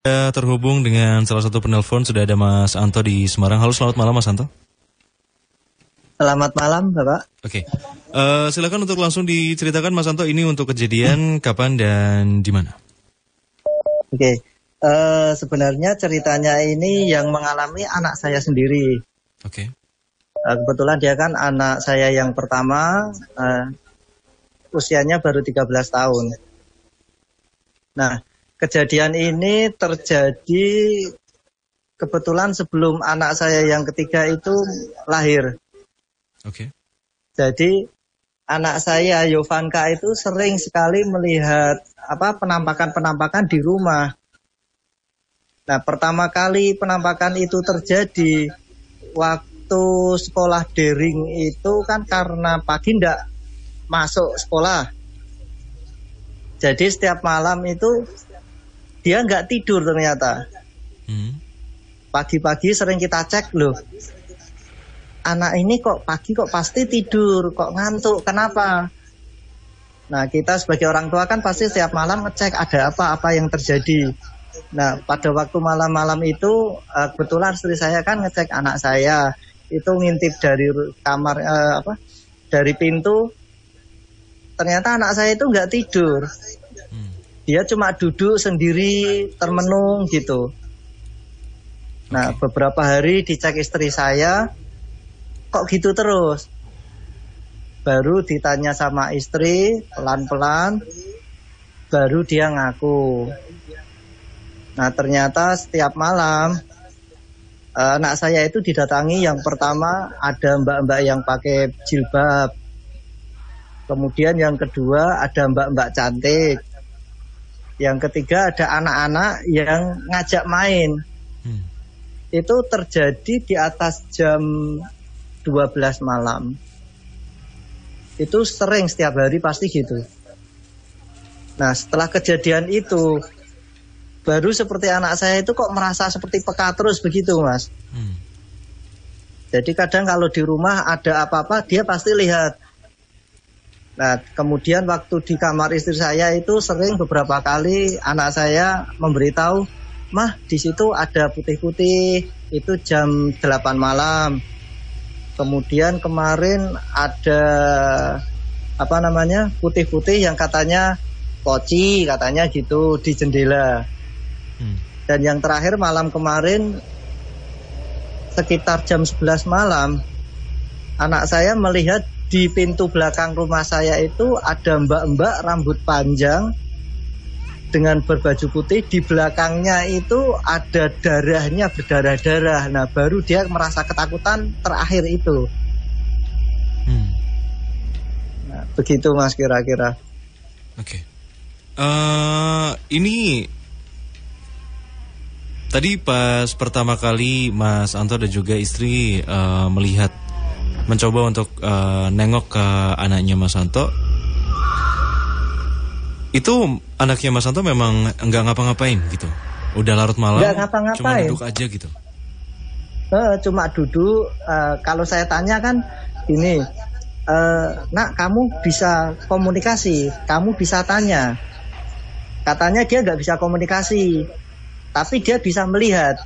Kita terhubung dengan salah satu penelpon, sudah ada Mas Anto di Semarang. Halo, selamat malam Mas Anto. Selamat malam Bapak. Oke, silakan untuk langsung diceritakan Mas Anto, ini untuk kejadian kapan dan di mana? Oke, sebenarnya ceritanya ini yang mengalami anak saya sendiri. Oke. Kebetulan dia kan anak saya yang pertama, usianya baru 13 tahun. Nah, kejadian ini terjadi kebetulan sebelum anak saya yang ketiga itu lahir. Oke. Jadi anak saya Yovanka itu sering sekali melihat penampakan-penampakan di rumah. Nah, pertama kali penampakan itu terjadi waktu sekolah daring itu kan karena pagi ndak masuk sekolah. Jadi setiap malam itu dia nggak tidur ternyata. Pagi-pagi sering kita cek, loh, anak ini kok pagi kok pasti tidur, kok ngantuk, kenapa? Nah, kita sebagai orang tua kan pasti setiap malam ngecek ada apa yang terjadi. Nah, pada waktu malam-malam itu kebetulan istri saya kan ngecek anak saya, itu ngintip dari kamar dari pintu. Ternyata anak saya itu nggak tidur. Dia cuma duduk sendiri, termenung gitu. Nah, beberapa hari dicek istri saya, kok gitu terus. Baru ditanya sama istri, pelan-pelan, baru dia ngaku. Nah, ternyata setiap malam, anak saya itu didatangi, yang pertama ada mbak-mbak yang pakai jilbab. Kemudian yang kedua ada mbak-mbak cantik. Yang ketiga ada anak-anak yang ngajak main. Itu terjadi di atas jam 12 malam. Itu sering setiap hari pasti gitu. Nah, setelah kejadian itu, baru seperti anak saya itu kok merasa seperti peka terus begitu, Mas. Jadi kadang kalau di rumah ada apa-apa, dia pasti lihat. Nah, kemudian waktu di kamar istri saya itu sering beberapa kali anak saya memberitahu, "Mah, di situ ada putih-putih." Itu jam 8 malam. Kemudian kemarin ada putih-putih yang katanya poci, katanya gitu di jendela. Dan yang terakhir malam kemarin sekitar jam 11 malam, anak saya melihat di pintu belakang rumah saya itu ada mbak-mbak rambut panjang dengan berbaju putih. Di belakangnya itu ada darahnya, berdarah-darah. Nah, baru dia merasa ketakutan terakhir itu. Nah, begitu Mas kira-kira. Oke. Ini tadi pas pertama kali Mas Anto dan juga istri mencoba untuk nengok ke anaknya Mas Anto. Itu anaknya Mas Anto memang enggak ngapa-ngapain gitu. Udah larut malam, cuma duduk aja gitu. Cuma duduk. Kalau saya tanya kan gini, "Nak, kamu bisa komunikasi, kamu bisa tanya." Katanya dia nggak bisa komunikasi, tapi dia bisa melihat.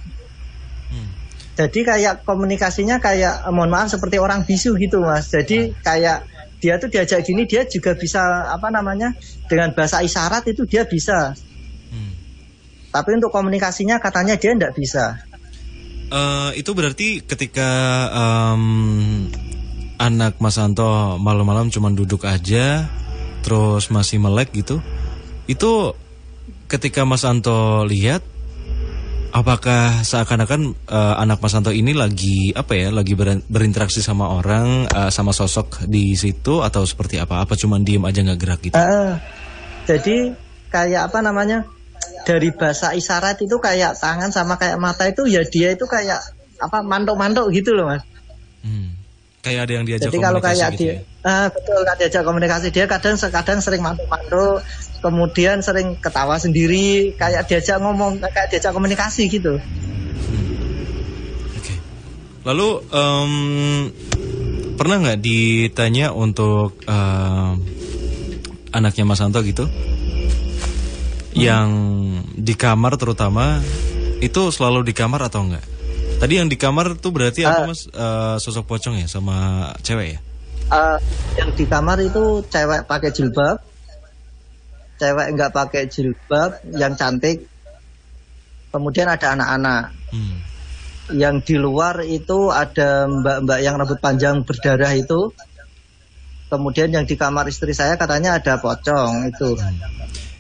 Jadi kayak komunikasinya kayak, mohon maaf, seperti orang bisu gitu, Mas. Jadi kayak dia tuh diajak gini, dia juga bisa dengan bahasa isyarat itu dia bisa. Tapi untuk komunikasinya katanya dia enggak bisa. Itu berarti ketika anak Mas Anto malam-malam cuma duduk aja, terus masih melek gitu. Itu ketika Mas Anto lihat, apakah seakan-akan anak Mas Anto ini lagi berinteraksi sama orang, sama sosok di situ, atau seperti apa? Apa cuma diem aja nggak gerak gitu? Jadi kayak dari bahasa isyarat itu kayak tangan sama kayak mata itu ya dia itu kayak mantuk-mantuk gitu loh, Mas. Kayak ada yang diajak jadi komunikasi kalau kayak gitu dia, ya? Betul, kan diajak komunikasi. Dia kadang sering mantuk-mantuk, kemudian sering ketawa sendiri, kayak diajak ngomong, kayak diajak komunikasi gitu. Oke. Lalu pernah nggak ditanya untuk anaknya Mas Anto gitu, yang di kamar terutama, itu selalu di kamar atau enggak? Tadi yang di kamar tuh berarti apa Mas? Sosok pocong ya sama cewek ya? Yang di kamar itu cewek pakai jilbab, cewek nggak pakai jilbab, yang cantik. Kemudian ada anak-anak. Yang di luar itu ada mbak-mbak yang rambut panjang berdarah itu. Kemudian yang di kamar istri saya katanya ada pocong itu.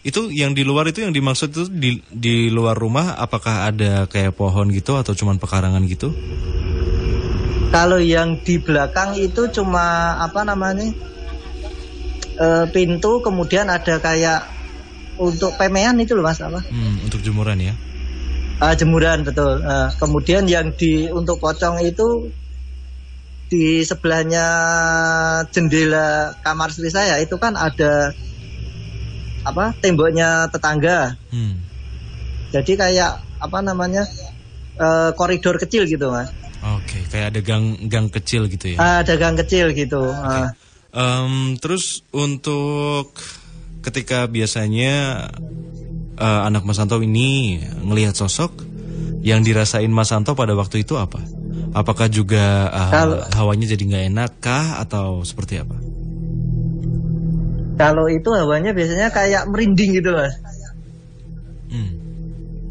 Itu yang di luar itu yang dimaksud itu di luar rumah, apakah ada kayak pohon gitu atau cuman pekarangan gitu? Kalau yang di belakang itu cuma apa namanya? Pintu, kemudian ada kayak untuk pemean itu loh Mas apa? Untuk jemuran ya? Jemuran betul. Kemudian yang untuk pocong itu di sebelahnya jendela kamar istri saya itu kan ada apa temboknya tetangga. Jadi kayak apa namanya koridor kecil gitu Mas. Oke, kayak ada gang kecil gitu ya? Ada gang kecil gitu. Terus untuk ketika biasanya anak Mas Santo ini ngelihat sosok, yang dirasain Mas Santo pada waktu itu apa? Apakah juga hawanya jadi nggak enak kah atau seperti apa? Kalau itu hawanya biasanya kayak merinding gitu Mas.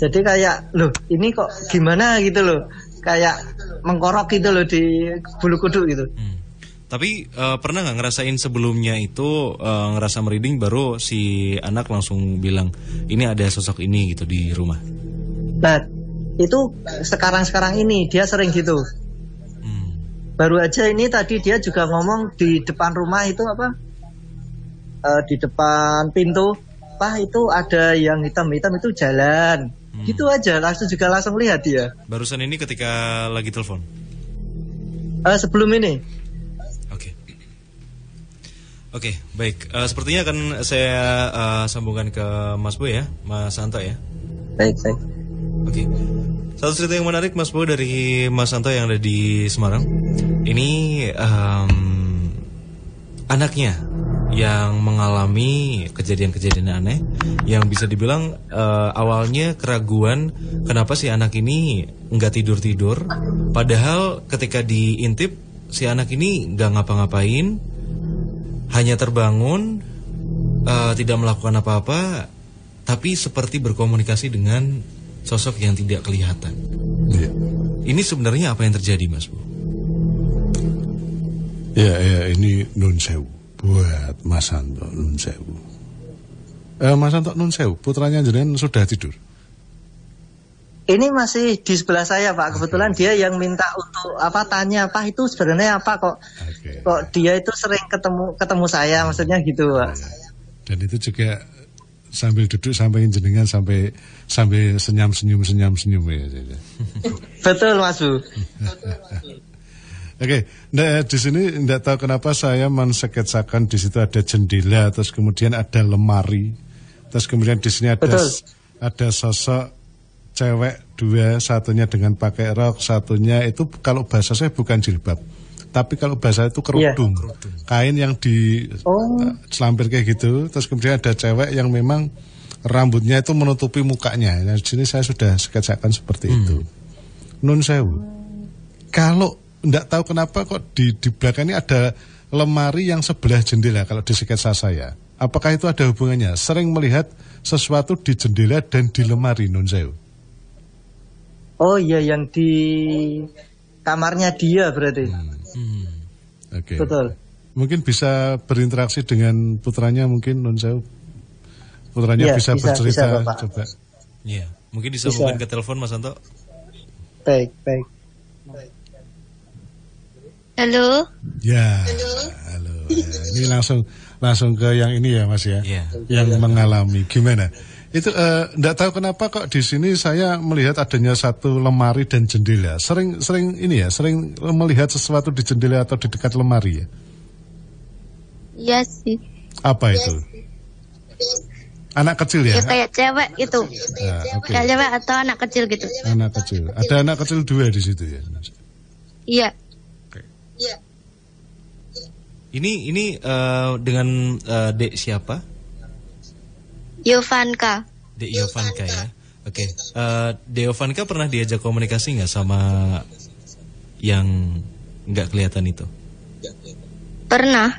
Jadi kayak loh ini kok gimana gitu loh, kayak mengkorok gitu loh di bulu kuduk gitu. Tapi pernah nggak ngerasain sebelumnya itu ngerasa merinding baru si anak langsung bilang ini ada sosok ini gitu di rumah? Nah itu sekarang ini dia sering gitu. Baru aja ini tadi dia juga ngomong di depan rumah itu apa? Di depan pintu, Pak itu ada yang hitam-hitam itu jalan. Gitu aja langsung lihat dia. Barusan ini ketika lagi telepon? Sebelum ini. Oke, baik. Sepertinya akan saya sambungkan ke Mas Boy ya, Mas Santo ya. Baik. Oke. Satu cerita yang menarik Mas Boy dari Mas Santo yang ada di Semarang. Ini anaknya yang mengalami kejadian-kejadian aneh, yang bisa dibilang awalnya keraguan kenapa si anak ini nggak tidur-tidur, padahal ketika diintip si anak ini nggak ngapa-ngapain, hanya terbangun, tidak melakukan apa-apa, tapi seperti berkomunikasi dengan sosok yang tidak kelihatan. Ini sebenarnya apa yang terjadi Mas Bu? Ya ini nun sewu buat Mas Santo nun sewu. Mas Santo nun sewu, putranya jenengan sudah tidur? Ini masih di sebelah saya Pak. Kebetulan dia yang minta untuk tanya Pak itu sebenarnya apa kok dia itu sering ketemu saya, maksudnya gitu Pak. Dan itu juga sambil duduk sampai jenengan sampai senyum ya. Betul Mas Bu. Oke, nah, di sini tidak tahu kenapa saya mensketsakan di situ ada jendela, terus kemudian ada lemari, terus kemudian di sini ada sosok cewek dua, satunya dengan pakai rok, satunya itu kalau bahasa saya bukan jilbab, tapi kalau bahasa itu kerudung, kain yang di selampir kayak gitu. Terus kemudian ada cewek yang memang rambutnya itu menutupi mukanya. Nah, di sini saya sudah sketsakan seperti itu. Nun sewu. Kalau enggak tahu kenapa kok di belakang ini ada lemari yang sebelah jendela kalau di sketsa saya. Apakah itu ada hubungannya? Sering melihat sesuatu di jendela dan di lemari nun sewu. Oh iya, yang di kamarnya dia berarti. Oke. Betul. Mungkin bisa berinteraksi dengan putranya mungkin non sewu. Putranya bisa bercerita coba. Iya, mungkin disambungkan ke telepon Mas Santo. Baik. Halo. Halo. Ini langsung ke yang ini ya Mas ya. Yang mengalami gimana? Itu enggak tahu kenapa kok di sini saya melihat adanya satu lemari dan jendela. Sering melihat sesuatu di jendela atau di dekat lemari ya? Iya sih. Apa itu? Anak kecil ya? Ya kayak cewek itu. Kayak cewek atau anak kecil gitu. Anak kecil. Ada anak kecil dua di situ ya? Iya. Iya. Ini dengan Dek siapa? Yovanka. Dek Yovanka ya. Oke. Deovanka pernah diajak komunikasi nggak sama yang nggak kelihatan itu? Pernah.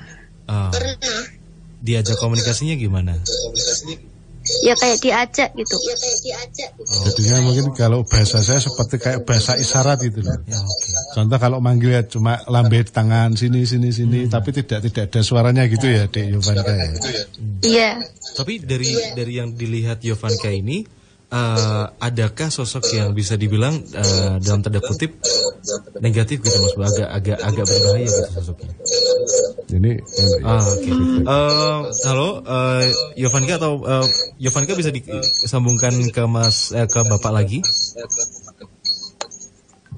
Diajak komunikasinya gimana? Ya kayak diajak gitu. Jadinya mungkin kalau bahasa saya seperti kayak bahasa isyarat gitu loh. Ya, oke. Contoh kalau manggil ya cuma lambe tangan sini, tapi tidak ada suaranya gitu ya, Dek Yovanka ya. Iya. Tapi dari yang dilihat Yovanka ini, adakah sosok yang bisa dibilang dalam tanda kutip negatif gitu Mas? Agak berbahaya gitu sosoknya. Ini Oke. Halo, Yovanka atau Yovanka bisa disambungkan ke ke Bapak lagi?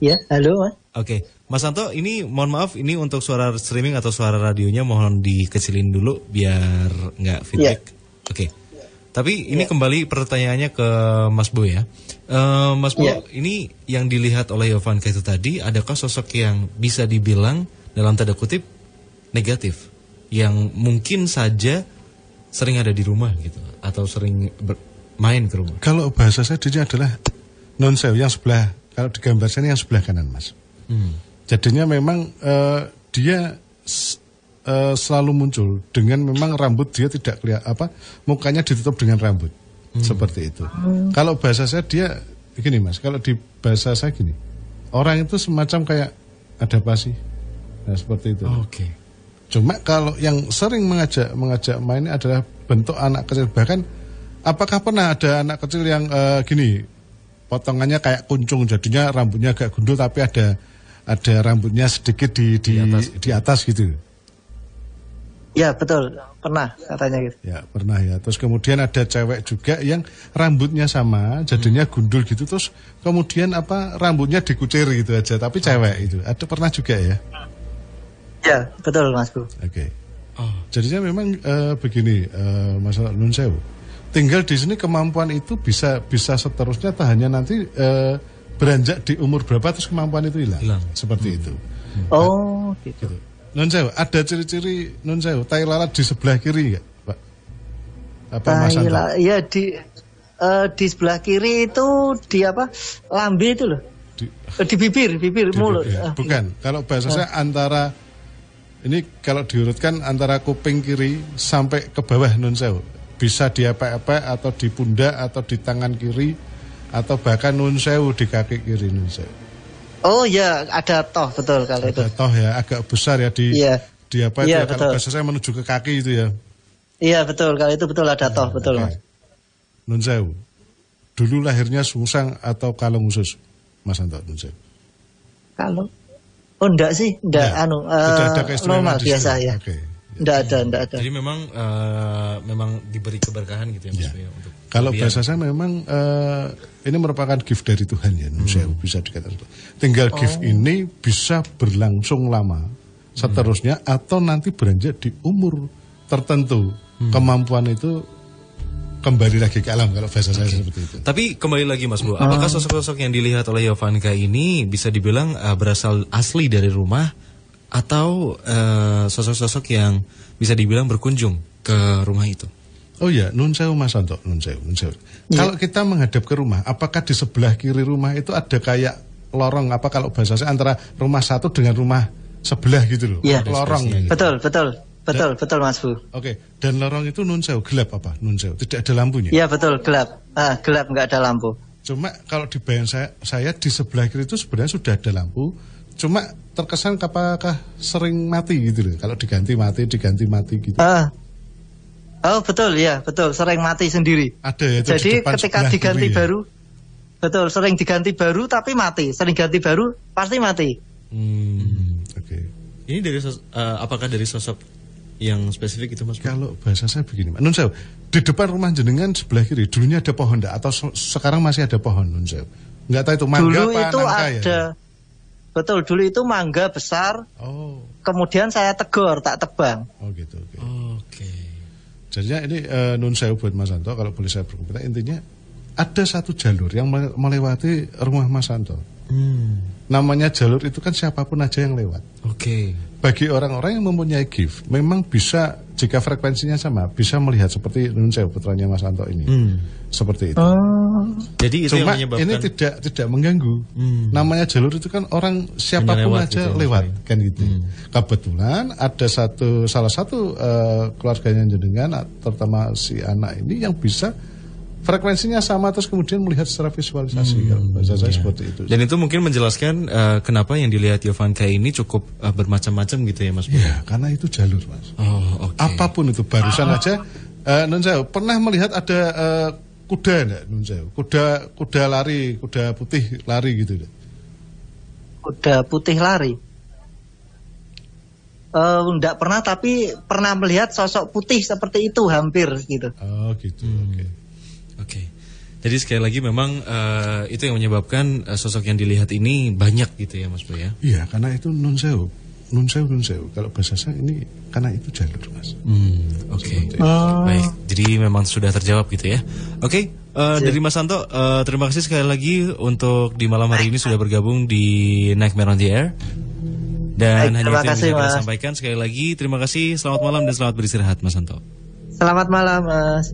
Ya, halo Mas. Oke, Mas Santo, ini mohon maaf, ini untuk suara streaming atau suara radionya mohon dikecilin dulu biar nggak feedback. Oke. Tapi ini kembali pertanyaannya ke Mas Bo ya. Mas Bo, ini yang dilihat oleh Yovanka itu tadi, adakah sosok yang bisa dibilang dalam tanda kutip negatif, yang mungkin saja sering ada di rumah gitu, atau sering main ke rumah? kalau bahasa saya dia adalah non sewu yang sebelah, kalau digambar saya yang sebelah kanan Mas. Jadinya memang dia selalu muncul dengan memang rambut dia tidak kelihatan mukanya ditutup dengan rambut seperti itu. Kalau bahasa saya dia gini Mas, kalau di bahasa saya gini, orang itu semacam kayak ada apa sih, nah seperti itu. Oke. Cuma kalau yang sering mengajak main ini adalah bentuk anak kecil. Bahkan apakah pernah ada anak kecil yang gini, potongannya kayak kuncung, jadinya rambutnya agak gundul tapi ada rambutnya sedikit di atas gitu. Ya betul, pernah katanya gitu. Ya pernah ya. Terus kemudian ada cewek juga yang rambutnya sama, jadinya gundul gitu. Terus kemudian rambutnya dikucir gitu aja, tapi cewek itu. Ada pernah juga ya? Ya betul Mas Bu. Oke. Jadinya memang begini, masalah nun sewu. Tinggal di sini kemampuan itu bisa seterusnya, tak hanya nanti beranjak di umur berapa terus kemampuan itu hilang. Seperti itu. Oh gitu. Nun sewu, ada ciri-ciri nun sewu tai lalat di sebelah kiri enggak, Pak? Mas Santo? Ya di sebelah kiri itu di lambe itu loh. Di bibir mulut. Ya. Bukan. Kalau bahasa saya antara ini kalau diurutkan antara kuping kiri sampai ke bawah nun sewu. Bisa di apa-apa atau di pundak atau di tangan kiri atau bahkan nun sewu di kaki kiri nun sewu. Oh ya, ada toh betul kalau itu. Ada toh ya, agak besar ya di apa itu ya, kalau bahasa saya menuju ke kaki itu ya. Iya betul, kalau itu betul ada toh betul Mas. Nun sewu. Dulu lahirnya sungsang atau kalung usus, Mas Santo nun sewu? Kalung? Oh enggak sih, tidak ada normal biasa ya. Okay. Enggak ada. Jadi memang diberi keberkahan gitu ya Mas ya, untuk kalau bahasa saya memang ini merupakan gift dari Tuhan ya, bisa dikatakan. Tinggal gift ini bisa berlangsung lama seterusnya atau nanti beranjak di umur tertentu. Kemampuan itu kembali lagi ke alam kalau bahasa saya seperti itu. Tapi kembali lagi Mas Bo, apakah sosok-sosok yang dilihat oleh Yovanka ini bisa dibilang berasal asli dari rumah atau sosok-sosok yang bisa dibilang berkunjung ke rumah itu? Oh ya, nun sewu Mas Santo, nun sewu. Kalau kita menghadap ke rumah, apakah di sebelah kiri rumah itu ada kayak lorong kalau bahasa saya antara rumah satu dengan rumah sebelah gitu loh. Iya, lorong. Gitu. Betul Mas Bu. Oke, dan lorong itu nun sewu gelap apa? Nun sewu tidak ada lampunya. Iya betul, gelap. Gelap nggak ada lampu. Cuma kalau di bayangan saya di sebelah kiri itu sebenarnya sudah ada lampu. Cuma terkesan apakah sering mati gitu loh. Kalau diganti mati gitu. Oh betul ya, betul sering mati sendiri. Ada ya. Jadi ketika diganti baru, betul sering diganti baru tapi mati, sering ganti baru pasti mati. Oke. Ini dari apakah dari sosok yang spesifik itu Mas? Kalau bahasa saya begini, Nun sewu, di depan rumah jenengan sebelah kiri dulunya ada pohon enggak atau sekarang masih ada pohon Nun sewu? Enggak tahu itu mangga dulu apa itu nangka ada. Ya? Betul, dulu itu mangga besar. Oh. Kemudian saya tegur, tak tebang. Oh gitu. Oke. Jadinya ini nun sewu buat Mas Santo, kalau boleh saya berkomentar, intinya ada satu jalur yang melewati rumah Mas Santo. Namanya jalur itu kan siapapun aja yang lewat. Oke. bagi orang-orang yang mempunyai gift, memang bisa jika frekuensinya sama, bisa melihat seperti Nun Sewu putranya Mas Anto ini, seperti itu. Jadi itu Cuma yang menyebabkan ini tidak mengganggu. Namanya jalur itu kan orang siapapun lewat aja gitu, lewat kan gitu. Kebetulan ada salah satu keluarganya jenengan, terutama si anak ini yang bisa frekuensinya sama terus kemudian melihat secara visualisasi kalau bahasa saya seperti itu. Dan itu mungkin menjelaskan kenapa yang dilihat Yovanka ini cukup bermacam-macam gitu ya Mas. Iya, karena itu jalur Mas. Oh, oke. Apapun itu barusan aja Nun Sewu pernah melihat ada kuda enggak Nun Sewu? Kuda lari, kuda putih lari gitu enggak? Kuda putih lari. Enggak pernah, tapi pernah melihat sosok putih seperti itu hampir gitu. Oh gitu. Oke. Jadi sekali lagi memang itu yang menyebabkan sosok yang dilihat ini banyak gitu ya Mas Boy ya. Iya, karena itu Nun Sewu. Kalau bahasa saya ini karena itu jalur Mas. Oke. Baik. Jadi memang sudah terjawab gitu ya. Oke. Dari Mas Anto, terima kasih sekali lagi untuk di malam hari ini sudah bergabung di Nightmare on the Air. Dan hanya itu yang bisa kita sampaikan sekali lagi. Terima kasih. Selamat malam dan selamat beristirahat Mas Anto. Selamat malam Mas.